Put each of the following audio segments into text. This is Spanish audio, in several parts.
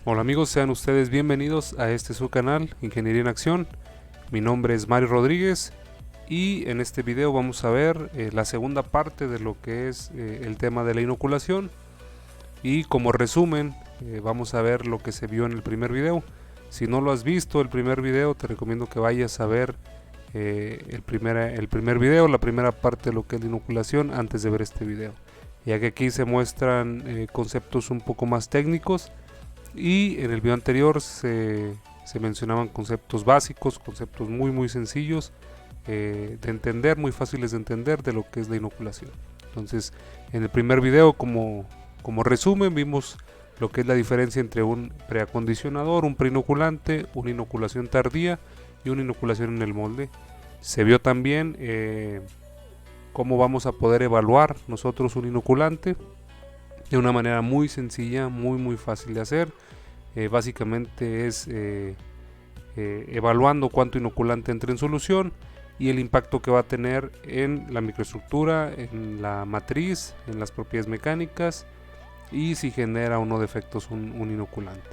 Hola amigos, sean ustedes bienvenidos a este su canal Ingeniería en Acción. Mi nombre es Mario Rodríguez y en este video vamos a ver la segunda parte de lo que es el tema de la inoculación, y como resumen vamos a ver lo que se vio en el primer video. Si no lo has visto el primer video, te recomiendo que vayas a ver el primer video, la primera parte de lo que es la inoculación, antes de ver este video, ya que aquí se muestran conceptos un poco más técnicos, y en el video anterior se mencionaban conceptos básicos, conceptos muy sencillos de entender, muy fáciles de entender, de lo que es la inoculación. Entonces, en el primer video, como resumen, vimos lo que es la diferencia entre un preacondicionador, un preinoculante, una inoculación tardía y una inoculación en el molde. Se vio también cómo vamos a poder evaluar nosotros un inoculante de una manera muy sencilla, muy fácil de hacer. Básicamente es evaluando cuánto inoculante entra en solución y el impacto que va a tener en la microestructura, en la matriz, en las propiedades mecánicas, y si genera o no defectos un inoculante.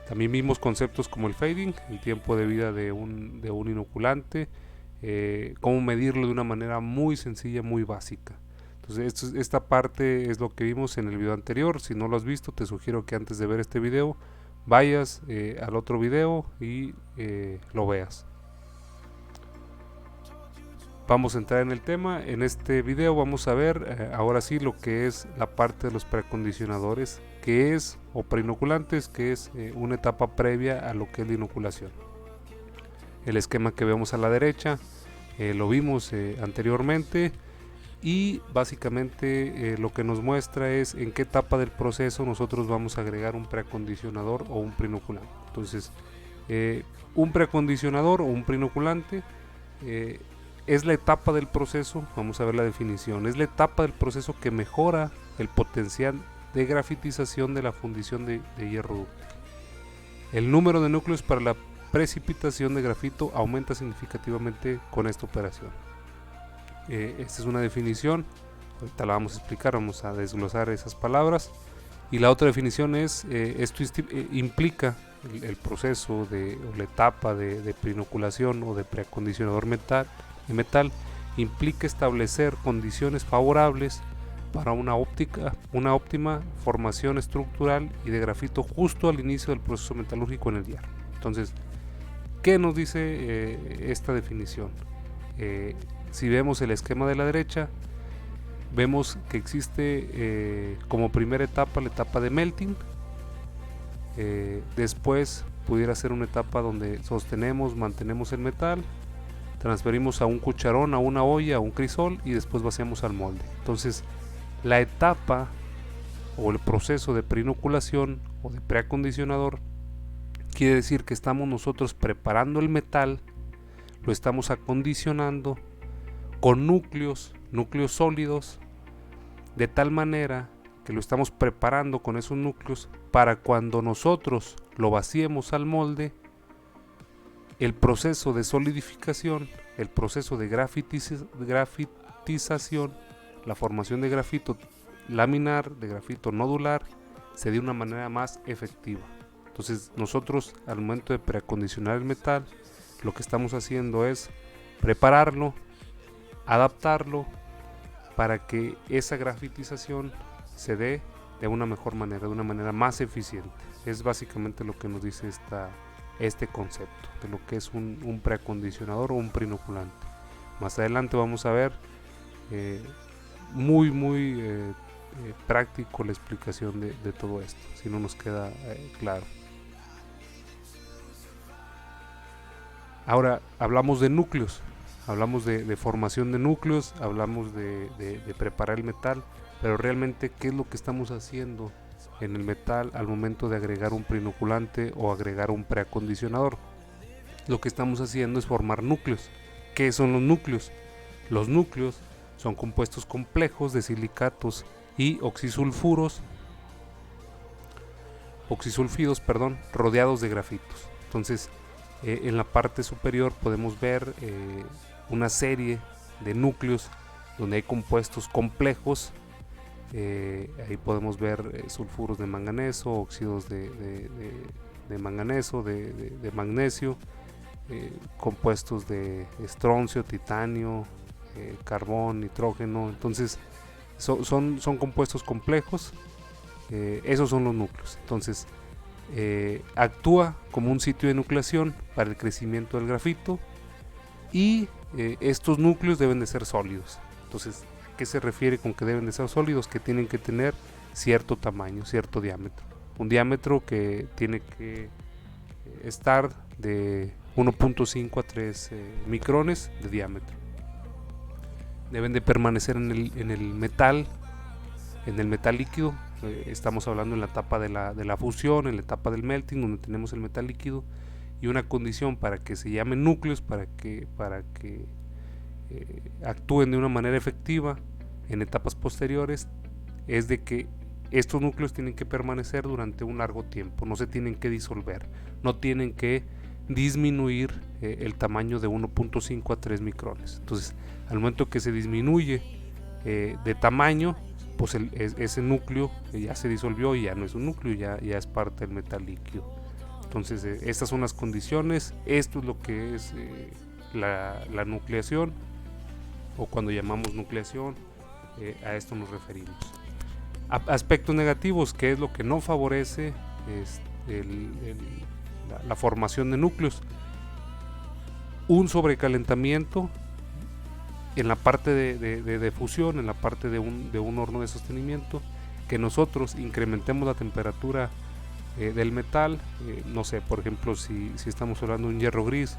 También vimos conceptos como el fading, el tiempo de vida de un inoculante, cómo medirlo de una manera muy sencilla, muy básica. Entonces esta parte es lo que vimos en el video anterior. Si no lo has visto, te sugiero que antes de ver este video vayas al otro video y lo veas. Vamos a entrar en el tema. En este video vamos a ver ahora sí lo que es la parte de los preacondicionadores, que es, o preinoculantes, que es una etapa previa a lo que es la inoculación. El esquema que vemos a la derecha lo vimos anteriormente, y básicamente lo que nos muestra es en qué etapa del proceso nosotros vamos a agregar un preacondicionador o un preinoculante. Entonces, un preacondicionador o un preinoculante es la etapa del proceso, vamos a ver la definición, es la etapa del proceso que mejora el potencial de grafitización de la fundición de hierro dúctil. El número de núcleos para la precipitación de grafito aumenta significativamente con esta operación. Esta es una definición, ahorita la vamos a explicar, vamos a desglosar esas palabras. Y la otra definición es, esto implica el proceso o la etapa de preinoculación o de preacondicionador metal, implica establecer condiciones favorables para una óptima formación estructural y de grafito justo al inicio del proceso metalúrgico en el hierro. Entonces, ¿qué nos dice esta definición? Si vemos el esquema de la derecha, vemos que existe como primera etapa la etapa de melting. Después pudiera ser una etapa donde sostenemos, mantenemos el metal, transferimos a un cucharón, a una olla, a un crisol, y después vaciamos al molde. Entonces, la etapa o el proceso de preinoculación o de preacondicionador quiere decir que estamos nosotros preparando el metal, lo estamos acondicionando con núcleos sólidos, de tal manera que lo estamos preparando con esos núcleos para cuando nosotros lo vaciemos al molde, el proceso de solidificación, el proceso de grafitización, la formación de grafito laminar, de grafito nodular, se dé de una manera más efectiva. Entonces nosotros, al momento de preacondicionar el metal, lo que estamos haciendo es prepararlo, adaptarlo para que esa grafitización se dé de una mejor manera, de una manera más eficiente. Es básicamente lo que nos dice este concepto de lo que es un preacondicionador o un preinoculante. Más adelante vamos a ver muy práctico la explicación de todo esto, si no nos queda claro. Ahora hablamos de núcleos, hablamos de formación de núcleos, hablamos de preparar el metal, pero realmente ¿qué es lo que estamos haciendo en el metal al momento de agregar un preinoculante o agregar un preacondicionador? Lo que estamos haciendo es formar núcleos. ¿Qué son los núcleos? Los núcleos son compuestos complejos de silicatos y oxisulfidos, rodeados de grafitos. Entonces, en la parte superior podemos ver una serie de núcleos donde hay compuestos complejos Ahí podemos ver sulfuros de manganeso, óxidos de manganeso, de magnesio, compuestos de estroncio, titanio, carbón, nitrógeno. Entonces son compuestos complejos. Esos son los núcleos. Entonces actúa como un sitio de nucleación para el crecimiento del grafito, y estos núcleos deben de ser sólidos. Entonces, ¿a qué se refiere con que deben de ser sólidos? Que tienen que tener cierto tamaño, cierto diámetro. Un diámetro que tiene que estar de 1.5 a 3 micrones de diámetro. Deben de permanecer en el metal líquido. Estamos hablando en la etapa de la fusión, en la etapa del melting, donde tenemos el metal líquido. Y una condición para que se llamen núcleos, para que actúen de una manera efectiva en etapas posteriores, es de que estos núcleos tienen que permanecer durante un largo tiempo, no se tienen que disolver, no tienen que disminuir el tamaño de 1.5 a 3 micrones. Entonces, al momento que se disminuye de tamaño, pues ese núcleo ya se disolvió y ya no es un núcleo, ya es parte del metal líquido. Entonces, estas son las condiciones. Esto es lo que es la nucleación, o cuando llamamos nucleación, a esto nos referimos. Aspectos negativos, que es lo que no favorece la formación de núcleos. Un sobrecalentamiento en la parte de fusión, en la parte de un horno de sostenimiento, que nosotros incrementemos la temperatura del metal. No sé, por ejemplo, si estamos hablando de un hierro gris,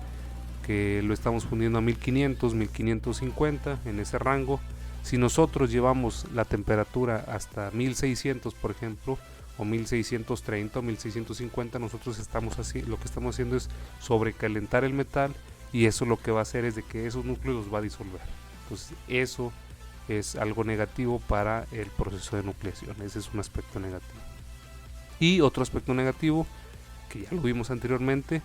que lo estamos fundiendo a 1500, 1550, en ese rango. Si nosotros llevamos la temperatura hasta 1600, por ejemplo, o 1630 o 1650, nosotros lo que estamos haciendo es sobrecalentar el metal, y eso lo que va a hacer es de que esos núcleos los va a disolver. Entonces, eso es algo negativo para el proceso de nucleación. Ese es un aspecto negativo. Y otro aspecto negativo, que ya lo vimos anteriormente,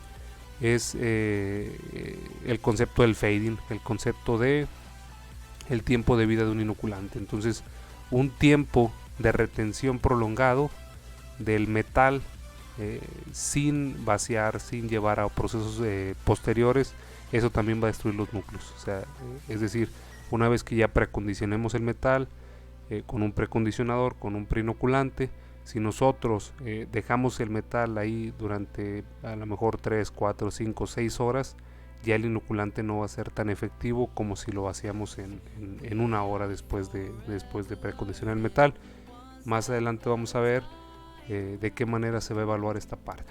es el concepto del fading, el concepto de el tiempo de vida de un inoculante. Entonces, un tiempo de retención prolongado del metal sin vaciar, sin llevar a procesos posteriores, eso también va a destruir los núcleos. O sea, es decir, una vez que ya precondicionemos el metal con un precondicionador, con un preinoculante, si nosotros dejamos el metal ahí durante a lo mejor 3, 4, 5, 6 horas, ya el inoculante no va a ser tan efectivo como si lo vaciamos en una hora después de precondicionar el metal. Más adelante vamos a ver de qué manera se va a evaluar esta parte.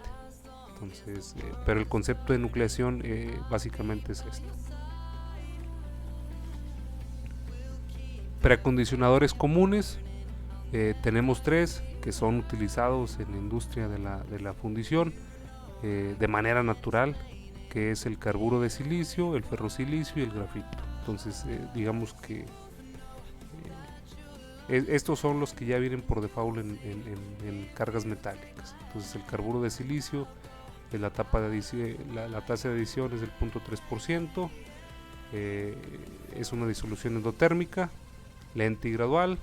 Entonces, pero el concepto de nucleación básicamente es esto. Preacondicionadores comunes, tenemos 3 que son utilizados en la industria de la fundición de manera natural, que es el carburo de silicio, el ferrosilicio y el grafito. Entonces, digamos que estos son los que ya vienen por default en cargas metálicas. Entonces, el carburo de silicio, la tasa de adición es del 0.3%, es una disolución endotérmica, lenta y gradual.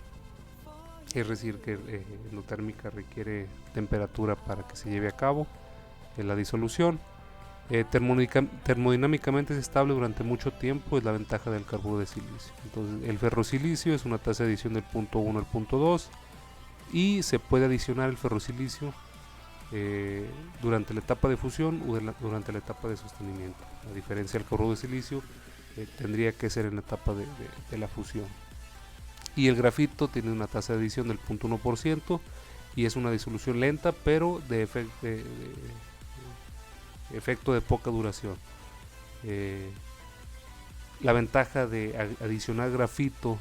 Es decir, que endotérmica requiere temperatura para que se lleve a cabo la disolución. Termodinámicamente es estable durante mucho tiempo, es la ventaja del carburo de silicio. Entonces, el ferrosilicio es una tasa de adición del 0.1 al 0.2, y se puede adicionar el ferrosilicio durante la etapa de fusión o durante la etapa de sostenimiento. A diferencia del carburo de silicio, tendría que ser en la etapa de la fusión. Y el grafito tiene una tasa de adición del 0.1% y es una disolución lenta, pero de efecto de poca duración. La ventaja de adicionar grafito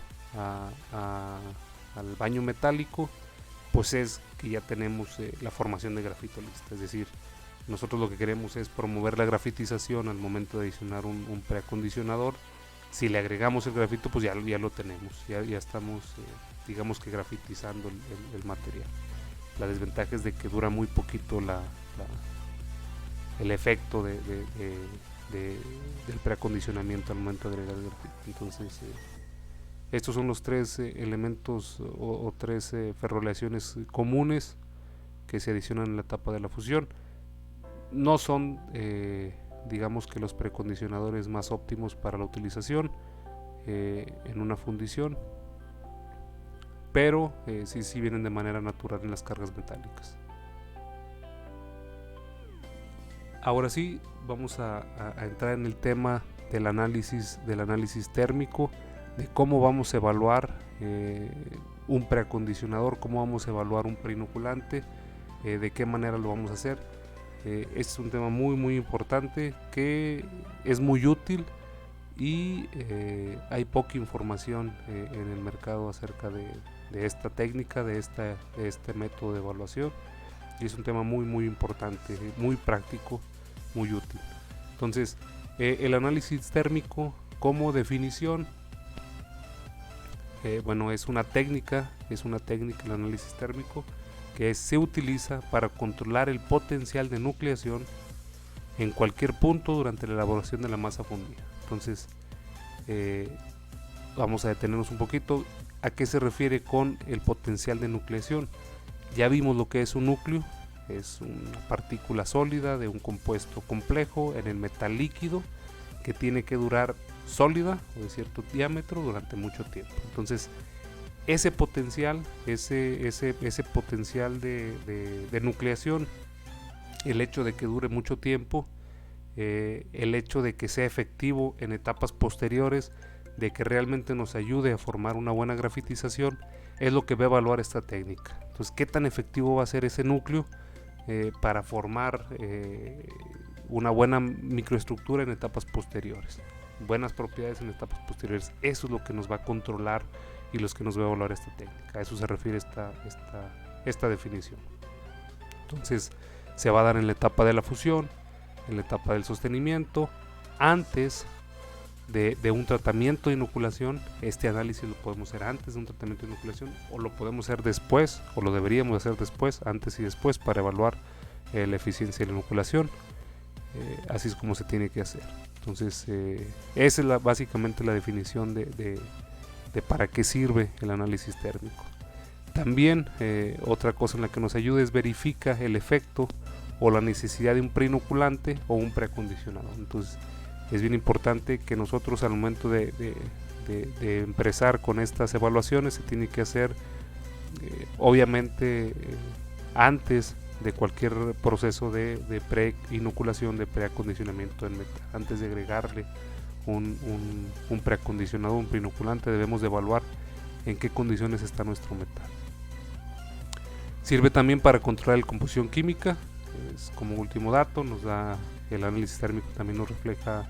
al baño metálico, pues es que ya tenemos la formación de grafito lista. Es decir, nosotros lo que queremos es promover la grafitización al momento de adicionar un preacondicionador. Si le agregamos el grafito, pues ya lo tenemos, ya estamos digamos que grafitizando el material. La desventaja es de que dura muy poquito el efecto del preacondicionamiento al momento de agregar el grafito. Entonces, Estos son los tres elementos o tres ferroaleaciones comunes que se adicionan en la etapa de la fusión. No son, digamos que los precondicionadores más óptimos para la utilización en una fundición, pero sí vienen de manera natural en las cargas metálicas. Ahora sí, vamos a entrar en el tema del análisis térmico, de cómo vamos a evaluar un preacondicionador, cómo vamos a evaluar un preinoculante, de qué manera lo vamos a hacer. Este es un tema muy importante que es muy útil y hay poca información en el mercado acerca de esta técnica, de este método de evaluación, y es un tema muy importante, muy práctico, muy útil. Entonces, el análisis térmico como definición, bueno, es una técnica el análisis térmico que se utiliza para controlar el potencial de nucleación en cualquier punto durante la elaboración de la masa fundida. Entonces, vamos a detenernos un poquito. ¿A qué se refiere con el potencial de nucleación? Ya vimos lo que es un núcleo. Es una partícula sólida de un compuesto complejo en el metal líquido que tiene que durar sólida o de cierto diámetro durante mucho tiempo. Entonces, ese potencial, ese potencial de nucleación, el hecho de que dure mucho tiempo, el hecho de que sea efectivo en etapas posteriores, de que realmente nos ayude a formar una buena grafitización, es lo que va a evaluar esta técnica. Entonces, ¿qué tan efectivo va a ser ese núcleo para formar una buena microestructura en etapas posteriores? Buenas propiedades en etapas posteriores. Eso es lo que nos va a controlar y los que nos va a evaluar esta técnica. A eso se refiere esta definición. Entonces, se va a dar en la etapa de la fusión, en la etapa del sostenimiento, antes de un tratamiento de inoculación. Este análisis lo podemos hacer antes de un tratamiento de inoculación, o lo podemos hacer después, o lo deberíamos hacer después, antes y después, para evaluar la eficiencia de la inoculación. Así es como se tiene que hacer. Entonces, esa es básicamente la definición de para qué sirve el análisis térmico. También otra cosa en la que nos ayuda es verifica el efecto o la necesidad de un preinoculante o un preacondicionador. Entonces, es bien importante que nosotros al momento de empezar con estas evaluaciones se tiene que hacer obviamente antes de cualquier proceso de preinoculación, de preacondicionamiento del metal. Antes de agregarle un preacondicionador, un preinoculante, debemos de evaluar en qué condiciones está nuestro metal. Sirve también para controlar la composición química. Como último dato, nos da el análisis térmico, también nos refleja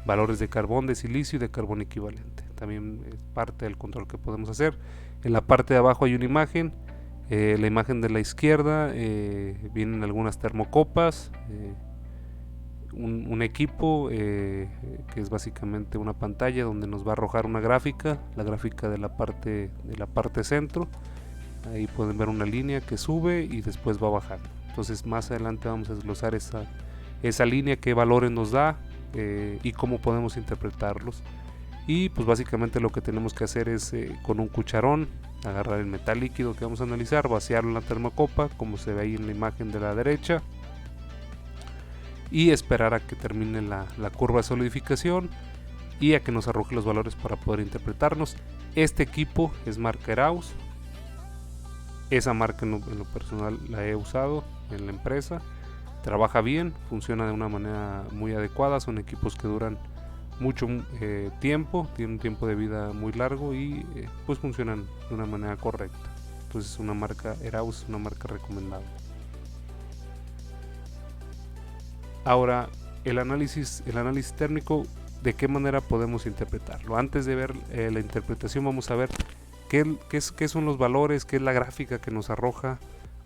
valores de carbón, de silicio y de carbón equivalente. También es parte del control que podemos hacer. En la parte de abajo hay una imagen. La imagen de la izquierda vienen algunas termocopas, un equipo que es básicamente una pantalla donde nos va a arrojar una gráfica, la gráfica de la parte centro. Ahí pueden ver una línea que sube y después va bajando. Entonces, más adelante vamos a desglosar esa línea, qué valores nos da y cómo podemos interpretarlos. Y pues básicamente lo que tenemos que hacer es con un cucharón agarrar el metal líquido que vamos a analizar, vaciarlo en la termocopa como se ve ahí en la imagen de la derecha, y esperar a que termine la curva de solidificación y a que nos arroje los valores para poder interpretarnos. Este equipo es marca Eraus. Esa marca en lo personal la he usado en la empresa. Trabaja bien, funciona de una manera muy adecuada. Son equipos que duran mucho tiempo, tienen un tiempo de vida muy largo y pues funcionan de una manera correcta. Entonces, una marca Eraus, una marca recomendable. Ahora, el análisis térmico, ¿de qué manera podemos interpretarlo? Antes de ver la interpretación, vamos a ver qué son los valores, qué es la gráfica que nos arroja,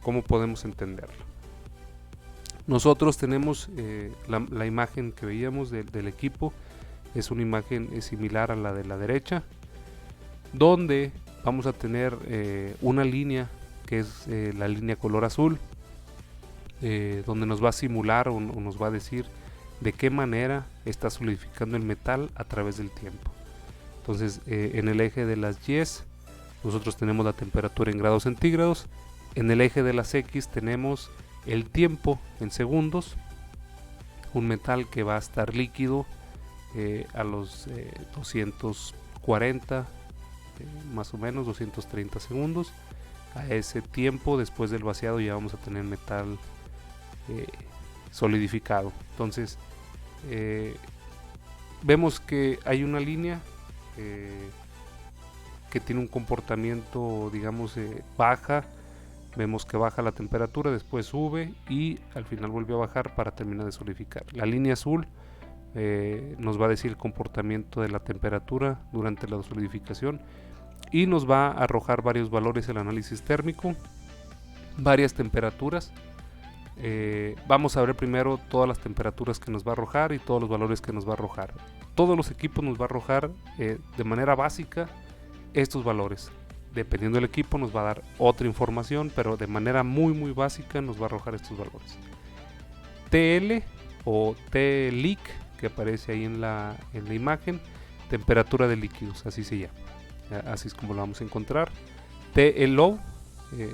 cómo podemos entenderlo. Nosotros tenemos la imagen que veíamos del equipo. Es una imagen similar a la de la derecha, donde vamos a tener una línea que es la línea color azul, donde nos va a simular o nos va a decir de qué manera está solidificando el metal a través del tiempo. Entonces en el eje de las Y nosotros tenemos la temperatura en grados centígrados, en el eje de las X tenemos el tiempo en segundos, un metal que va a estar líquido a los 240 más o menos 230 segundos. A ese tiempo después del vaciado ya vamos a tener metal solidificado. Entonces vemos que hay una línea que tiene un comportamiento, digamos, baja. Vemos que baja la temperatura, después sube y al final vuelve a bajar para terminar de solidificar. La línea azul nos va a decir el comportamiento de la temperatura durante la solidificación y nos va a arrojar varios valores el análisis térmico, varias temperaturas. Vamos a ver primero todas las temperaturas que nos va a arrojar y todos los valores que nos va a arrojar. Todos los equipos nos va a arrojar de manera básica estos valores. Dependiendo del equipo nos va a dar otra información, pero de manera muy básica nos va a arrojar estos valores. TL o TLIC, que aparece ahí en la imagen, temperatura de líquidos, así se llama. Así es como lo vamos a encontrar. TLO,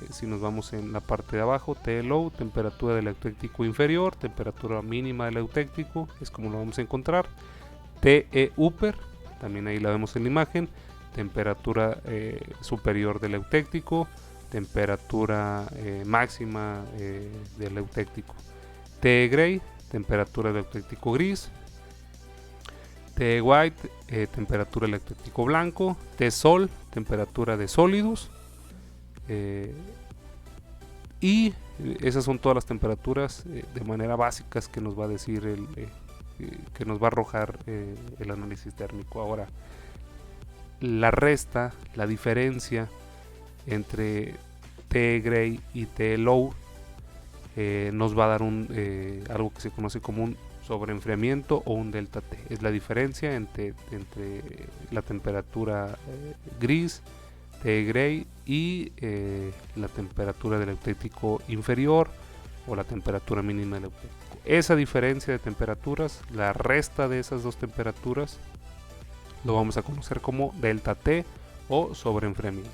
si nos vamos en la parte de abajo, TLO, temperatura del eutéctico inferior, temperatura mínima del eutéctico, es como lo vamos a encontrar. TE-UPER, también ahí la vemos en la imagen, temperatura superior del eutéctico, temperatura máxima del eutéctico. TE-Gray, temperatura del eutéctico gris. TE-White, temperatura del eutéctico blanco. TE-Sol, temperatura de sólidos. Y esas son todas las temperaturas de manera básicas que nos va a decir que nos va a arrojar el análisis térmico. Ahora, la resta, la diferencia entre TE-Gray y TE-Low nos va a dar algo que se conoce como un sobreenfriamiento o un delta T. Es la diferencia entre la temperatura gris, TE-Gray, y la temperatura del eutéctico inferior o la temperatura mínima del eutéctico. Esa diferencia de temperaturas, la resta de esas dos temperaturas, lo vamos a conocer como delta T o sobreenfriamiento.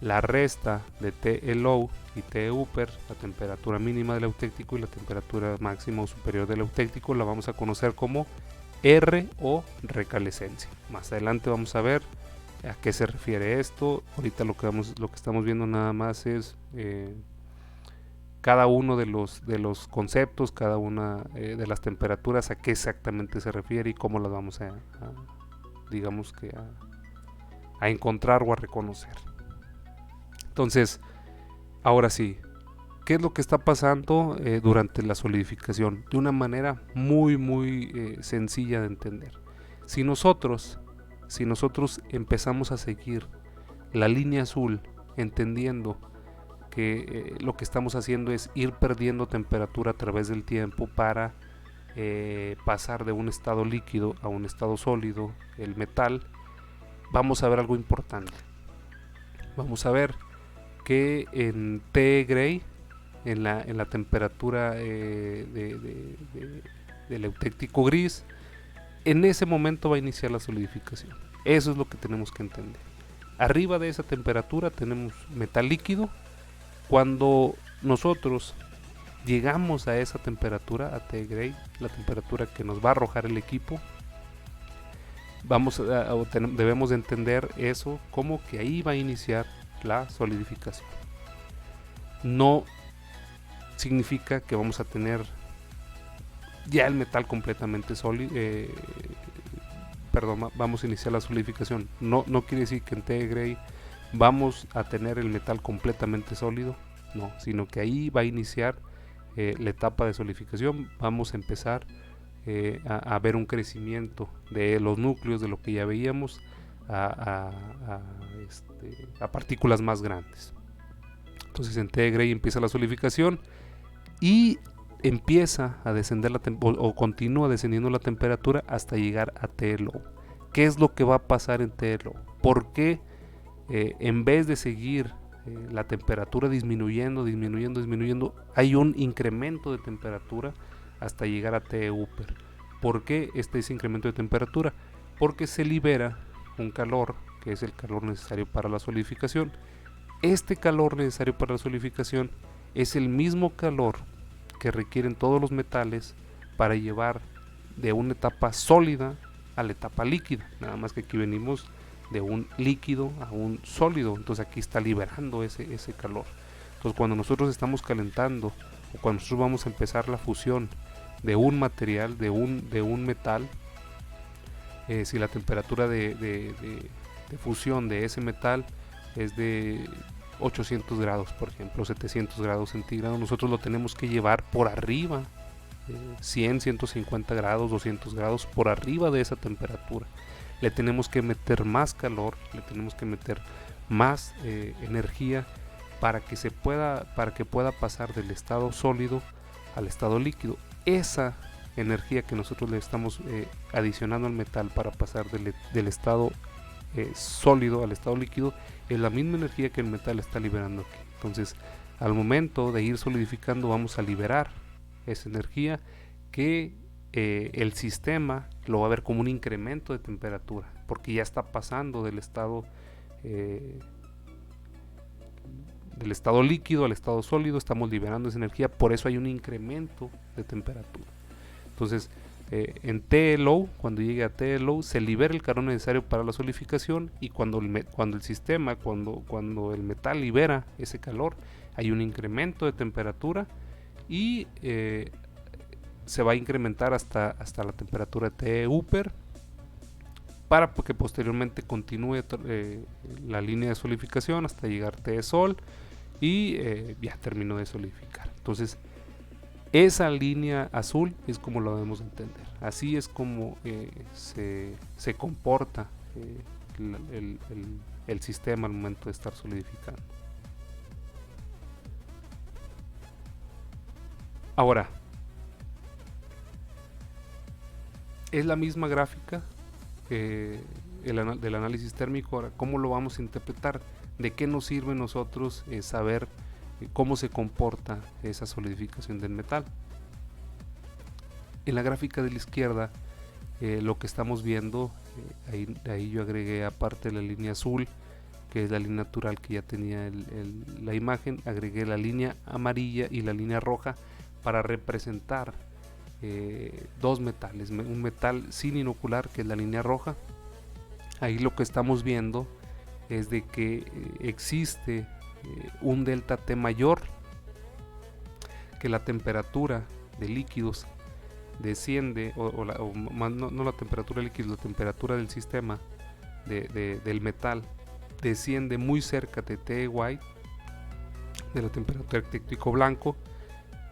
La resta de TE-Low y TE-Upper, la temperatura mínima del eutéctico y la temperatura máxima o superior del eutéctico, la vamos a conocer como R o recalescencia. Más adelante vamos a ver a qué se refiere esto. Ahorita lo que estamos viendo nada más es cada uno de los conceptos, cada una de las temperaturas, a qué exactamente se refiere y cómo las vamos a encontrar o a reconocer. Entonces, ahora sí, ¿qué es lo que está pasando durante la solidificación? De una manera muy sencilla de entender. Si nosotros empezamos a seguir la línea azul, entendiendo que lo que estamos haciendo es ir perdiendo temperatura a través del tiempo para pasar de un estado líquido a un estado sólido, el metal, vamos a ver algo importante. Vamos a ver que en TE-Gray, en la temperatura del eutéctico gris, en ese momento va a iniciar la solidificación. Eso es lo que tenemos que entender. Arriba de esa temperatura tenemos metal líquido. Cuando nosotros llegamos a esa temperatura, a TE-Gray, la temperatura que nos va a arrojar el equipo, debemos de entender eso como que ahí va a iniciar la solidificación. No significa que vamos a tener ya el metal completamente sólido, vamos a iniciar la solidificación. No quiere decir que en TE-Gray vamos a tener el metal completamente sólido, no, sino que ahí va a iniciar la etapa de solidificación. Vamos a empezar a ver un crecimiento de los núcleos, de lo que ya veíamos, a partículas más grandes. Entonces en TE-Gray empieza la solidificación y empieza a descender o continúa descendiendo la temperatura hasta llegar a TE-Low. ¿Qué es lo que va a pasar en TE-Low? ¿Por qué en vez de seguir la temperatura disminuyendo, hay un incremento de temperatura hasta llegar a TE-Upper? ¿Por qué ese incremento de temperatura? porque se libera un calor que es el calor necesario para la solidificación. Este calor necesario para la solidificación es el mismo calor que requieren todos los metales para llevar de una etapa sólida a la etapa líquida, nada más que aquí venimos de un líquido a un sólido, entonces aquí está liberando ese calor. Entonces cuando nosotros estamos calentando o cuando nosotros vamos a empezar la fusión de un material, de un metal, si la temperatura de fusión de ese metal es de 800 grados, por ejemplo, 700 grados centígrados, nosotros lo tenemos que llevar por arriba, 100, 150 grados, 200 grados, por arriba de esa temperatura. Le tenemos que meter más calor, le tenemos que meter más energía para que pueda pasar del estado sólido al estado líquido. Esa energía que nosotros le estamos adicionando al metal para pasar del estado sólido al estado líquido es la misma energía que el metal está liberando aquí. Entonces, al momento de ir solidificando, vamos a liberar esa energía que el sistema lo va a ver como un incremento de temperatura, porque ya está pasando del estado líquido al estado sólido, estamos liberando esa energía, por eso hay un incremento de temperatura. Entonces, en TLO, cuando llegue a TLO, se libera el calor necesario para la solidificación, y cuando el metal libera ese calor, hay un incremento de temperatura y se va a incrementar hasta la temperatura T upper, para que posteriormente continúe la línea de solidificación hasta llegar T sol y ya terminó de solidificar. Entonces esa línea azul es como lo debemos entender, así es como se comporta el sistema al momento de estar solidificando. Ahora, es la misma gráfica del análisis térmico. Ahora, ¿cómo lo vamos a interpretar? ¿De qué nos sirve nosotros saber cómo se comporta esa solidificación del metal? En la gráfica de la izquierda, lo que estamos viendo, ahí yo agregué, aparte de la línea azul, que es la línea natural que ya tenía la imagen, agregué la línea amarilla y la línea roja para representar dos metales, un metal sin inocular, que es la línea roja. Ahí lo que estamos viendo es de que existe un delta T mayor, que la temperatura de líquidos desciende, no la temperatura de líquidos, la temperatura del sistema del metal desciende muy cerca de T white, de la temperatura crítico blanco,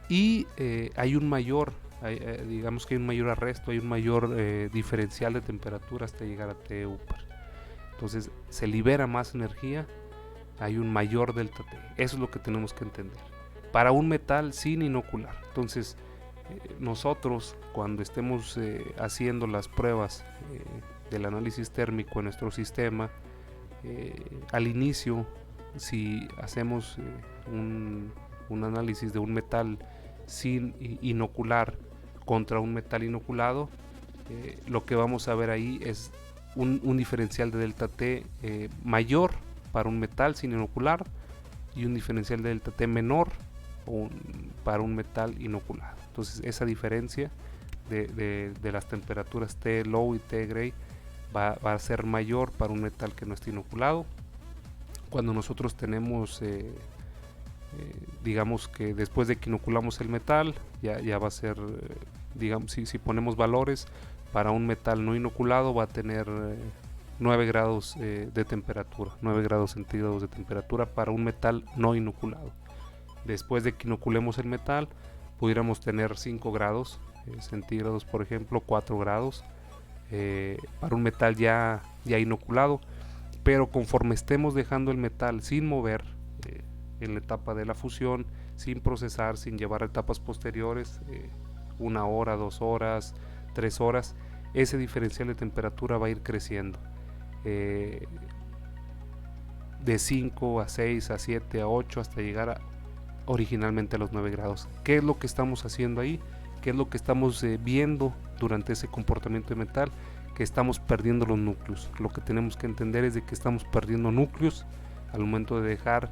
y hay un mayor, digamos que hay un mayor arresto, hay un mayor diferencial de temperatura hasta llegar a T upper. Entonces se libera más energía, hay un mayor delta T. Eso es lo que tenemos que entender para un metal sin inocular. Entonces nosotros, cuando estemos haciendo las pruebas del análisis térmico en nuestro sistema, al inicio, si hacemos un análisis de un metal sin inocular contra un metal inoculado, lo que vamos a ver ahí es un diferencial de delta T mayor para un metal sin inocular y un diferencial de delta T menor para un metal inoculado. Entonces esa diferencia de las temperaturas T low y T gray va a ser mayor para un metal que no esté inoculado. Cuando nosotros tenemos digamos que después de que inoculamos el metal, ya va a ser, digamos, si ponemos valores para un metal no inoculado, va a tener 9 grados de temperatura, 9 grados centígrados de temperatura para un metal no inoculado. Después de que inoculemos el metal, pudiéramos tener 5 grados centígrados, por ejemplo, 4 grados para un metal ya inoculado. Pero conforme estemos dejando el metal sin mover en la etapa de la fusión, sin procesar, sin llevar a etapas posteriores, 1 hora, 2 horas, 3 horas, ese diferencial de temperatura va a ir creciendo de 5 a 6 a 7 a 8 hasta llegar originalmente a los 9 grados. ¿Qué es lo que estamos haciendo ahí? ¿Qué es lo que estamos viendo durante ese comportamiento de metal? que estamos perdiendo los núcleos. Lo que tenemos que entender es de que estamos perdiendo núcleos al momento de dejar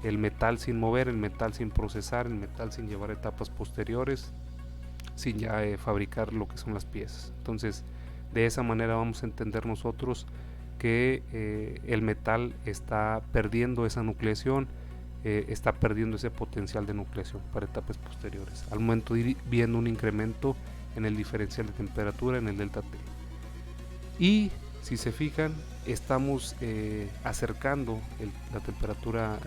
el metal sin mover, el metal sin procesar, el metal sin llevar etapas posteriores, sin ya fabricar lo que son las piezas. Entonces, de esa manera vamos a entender nosotros que el metal está perdiendo esa nucleación, está perdiendo ese potencial de nucleación para etapas posteriores, al momento de ir viendo un incremento en el diferencial de temperatura, en el delta T. Y si se fijan, estamos acercando la temperatura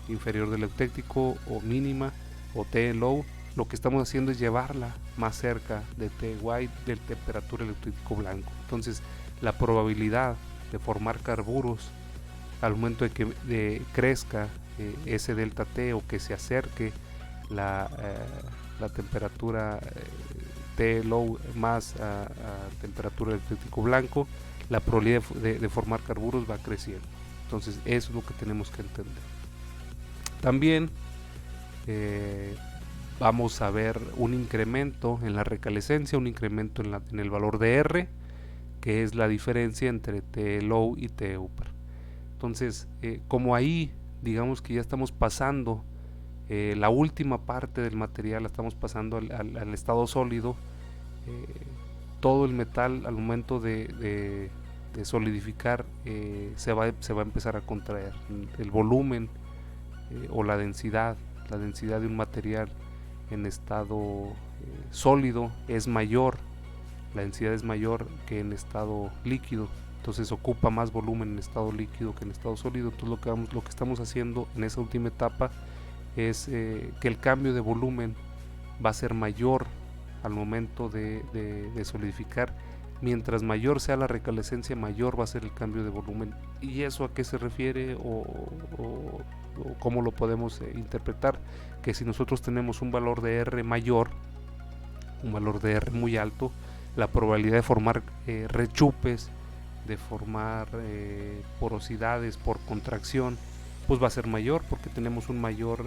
inferior del eutéctico o mínima o T low. Lo que estamos haciendo es llevarla más cerca de T white, de temperatura del eutéctico blanco. Entonces la probabilidad de formar carburos al momento de que crezca ese delta T o que se acerque la temperatura T low más a temperatura del eutéctico blanco, la probabilidad de formar carburos va creciendo. Entonces eso es lo que tenemos que entender. También vamos a ver un incremento en la recalescencia, un incremento en el valor de R, que es la diferencia entre T low y T upper. Entonces, como ahí digamos que ya estamos pasando la última parte del material, la estamos pasando al estado sólido, todo el metal al momento de solidificar se va a empezar a contraer. El volumen o la densidad de un material en estado sólido es mayor, la densidad es mayor que en estado líquido, entonces ocupa más volumen en estado líquido que en estado sólido. Entonces lo que estamos haciendo en esa última etapa es que el cambio de volumen va a ser mayor al momento de solidificar. Mientras mayor sea la recalescencia, mayor va a ser el cambio de volumen. ¿Y eso a qué se refiere o cómo lo podemos interpretar? Que si nosotros tenemos un valor de R mayor, un valor de R muy alto, la probabilidad de formar rechupes, de formar porosidades por contracción, pues va a ser mayor, porque tenemos un mayor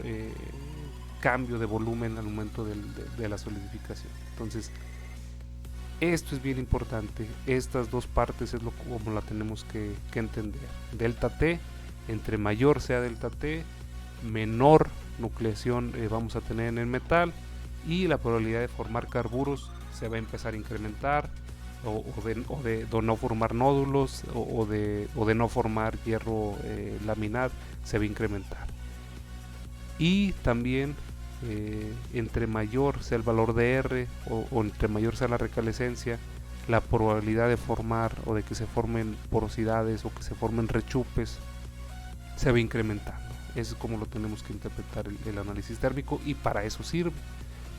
cambio de volumen al momento de la solidificación. Entonces esto es bien importante. Estas dos partes es como la tenemos que entender. Delta T, entre mayor sea delta T, menor nucleación vamos a tener en el metal, y la probabilidad de formar carburos se va a empezar a incrementar, o de no formar nódulos, o de no formar hierro laminar, se va a incrementar. Y también entre mayor sea el valor de R o entre mayor sea la recalescencia, la probabilidad de formar o de que se formen porosidades o que se formen rechupes se va incrementando. Eso es como lo tenemos que interpretar el análisis térmico, y para eso sirve.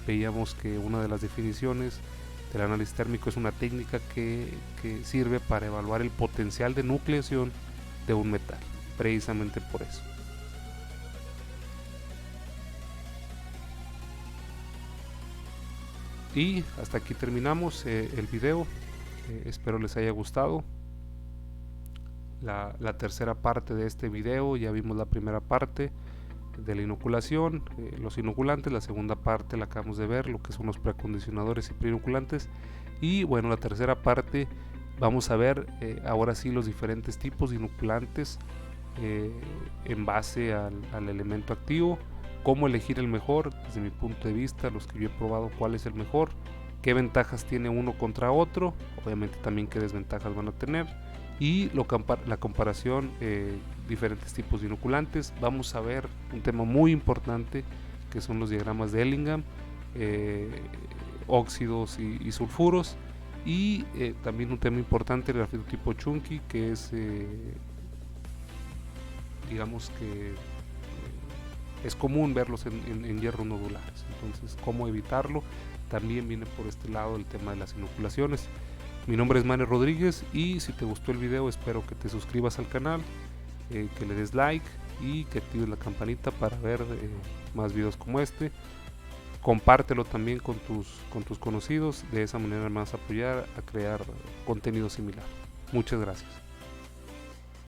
Veíamos que una de las definiciones del análisis térmico es una técnica que sirve para evaluar el potencial de nucleación de un metal, precisamente por eso. Y hasta aquí terminamos el video. Espero les haya gustado la tercera parte de este video. Ya vimos la primera parte de la inoculación, los inoculantes. La segunda parte la acabamos de ver, lo que son los preacondicionadores y preinoculantes. Y bueno, la tercera parte vamos a ver ahora sí los diferentes tipos de inoculantes en base al elemento activo, cómo elegir el mejor. Desde mi punto de vista, los que yo he probado, cuál es el mejor, qué ventajas tiene uno contra otro, obviamente también qué desventajas van a tener, y la comparación, diferentes tipos de inoculantes. Vamos a ver un tema muy importante que son los diagramas de Ellingham, óxidos y sulfuros, y también un tema importante, el grafito tipo Chunky, que es digamos que es común verlos en hierros nodulares. Entonces, cómo evitarlo, también viene por este lado el tema de las inoculaciones. Mi nombre es Manny Rodríguez, y si te gustó el video, espero que te suscribas al canal, que le des like y que actives la campanita para ver más videos como este. Compártelo también con tus conocidos, de esa manera me vas a apoyar a crear contenido similar. Muchas gracias.